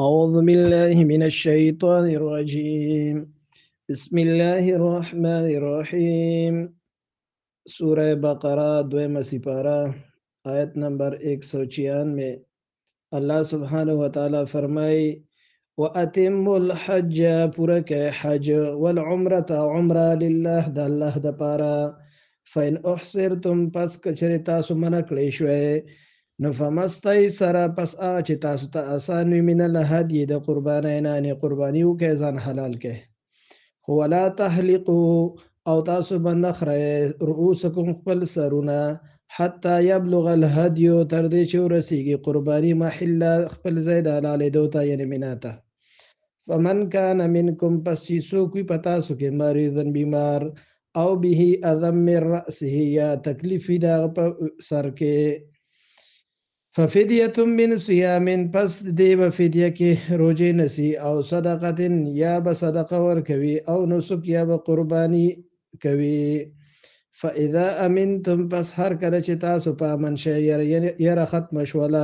أعوذ بالله من الشيطان الرجيم بسم الله الرحمن الرحيم سورہ بقرہ دویمہ سپارہ آیت نمبر 196 اللہ سبحانہ وتعالی فرمائی وَأَتِمُّ الْحَجَّ پورک حج والعمرة عمرہ للہ دا اللہ دا پارا فَإِنْ أُحْصِرْتُمْ پس کچری تاسو منکلی شوئے نو فمستیسر پس آچ تاسو تا آسان وی من الهدی د قربانینانی قربانیو که ځان حلال که ولا تحلقوا او تاسو بنخره رؤوسکم خپل سرونه حتی یبلغ الهدیو تر دې چې ورسیږي قربانی محل خپل ځای د حلالېدو ته یعنی مینا ته فمن کان منکم پس چې څوک وي په تاسو کې مریضن بیمار او به اذى من رأسه یا تکلیف وي د هغه په سر کې ففدیة من صیام پس دی به فدیه کې روجې نسی او صدقه یا به صدقه ورکوي او نسک یا به قربانی کوي فاذا امنتم پس هر کله چې تاسو په امن شئ یره ختم شوله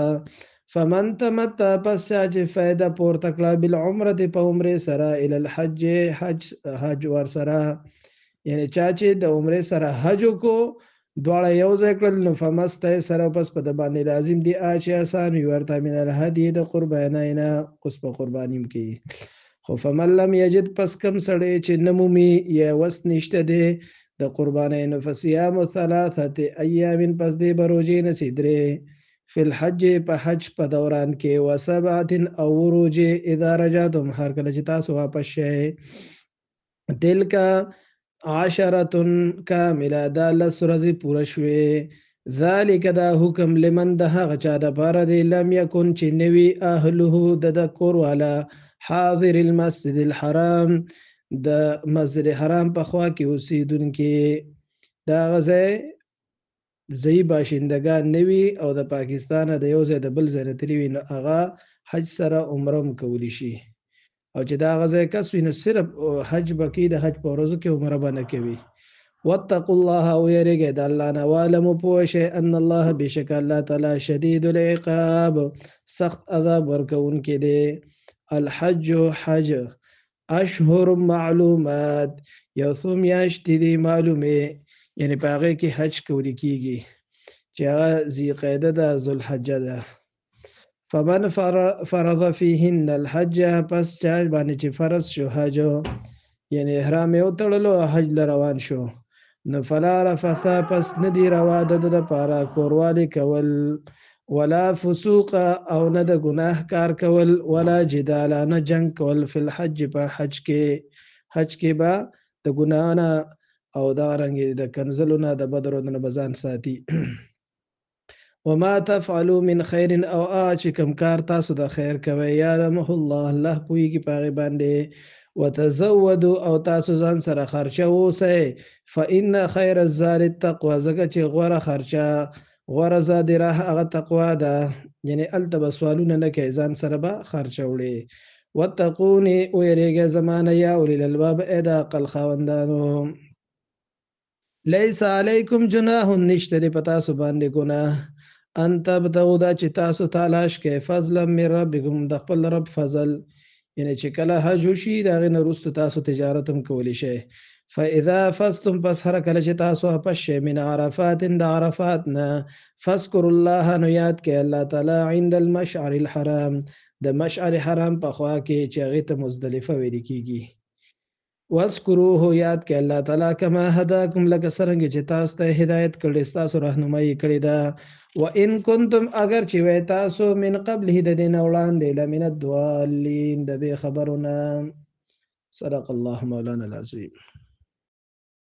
فمن تمتع پس چې فایده پورته کړه بالعمره په عمرې سره الی الحج حج ور سره یعنی چا چې د عمرې سره حج کو دواړه یو ځای کړل نو فمستیسر پس په د باندې لازم دی چې آسان وي ورته من الهدي د قربانینا اوس په قربانیم کې خو فمن لم یجد پس کم سړی چې نمومي یا وس نشته دی د قربانینا فصيام 3 ایام پس دی بروجې نسی درې فی الحج په حج په دوران کې و7 او روجې اذا رجعتم هر کله چې تاسو واپس شئ تلکا عشرتن کامله دا لس ورځې پوره شوې ذالک دا حکم لمن د هغه چا دپاره دی لم یکن چې نوي اهله د کور والا حاضر المسجد الحرام د مسجد حرام په خوا کې اوسېدونکي د هغه ځای باشندګان نوي او د پاکستان د یو ځای د بل ځای نه تللي وي نو هغه حج سره عمره هم کولی شي او چې دا غزه کس وي نو صرف حج بکی د حج په ورځو کې عمره به نه کوي واتقوا الله او یریږئ د الله نه واعلموا پوه شئ ان الله بشک الله تعالی شدید العقاب سخت عذاب ورکوونکی دی الحج حج اشهر معلومات یو څو میاشتې دي معلومې یعنی په هغې کې حج کولی کیږي چې هغه ذیقعده ده ذوالحجه ده فمن فرض فيهن الحج پس چا باندې چې فرض شو حج یعنی احرام یې وتړلو حج له روان شو نو فلا رفث پس ندی روا د لپاره کوروالی کول ولا فسوق او نه د ګناه کار کول ولا جدال نه جنگ کول فی الحج په حج کې به د ګناه نه او دا رنګ د کنزلو نه د بدرو نه بزان ساتي وما تفعلوا من خیر او چې کوم کار تاسو د خیر کوي یعلمه الله الله پوهیږي په هغې باندې وتزودوا او تاسو ځان سره خرچه اوسئ فان خیر الزاد التقوی ځکه چې غوره خرچه غوره زاد راه هغه تقوا ده یعنی هلته به سوالونه نه کوئ ځان سره به خرچه وړئ واتقوني ویریږئ زمانه یا اولی الالباب ای د عقل خاوندانو لیس علیکم جناح نشته دی په تاسو باندې ګناه ان تبتغوا دا چې تاسو تلاش کې فضلا من ربکم د خپل رب فضل یعنی چې کله حج وشي د هغې نه وروسته تاسو تجارت هم کولی شئ فاذا فزتم پس هر کله چې تاسو واپس شئ من عرفات د عرفات نه فاذکروا الله نو یاد کړئ الله تعالی عند المشعر الحرام د مشعر حرام په خوا کې چې هغې ته مزدلفه ویل کیږي واذکروه یاد کړئ الله تعالی کما هداکم لکه څرنګه چې تاسو ته هدایت کړی تاسو راهنمایي کړې ده وان کنتم اگر چې وای تاسو من قبله د دین وړاندې لمن الضالین د بې خبرونه صدق الله مولانا العظیم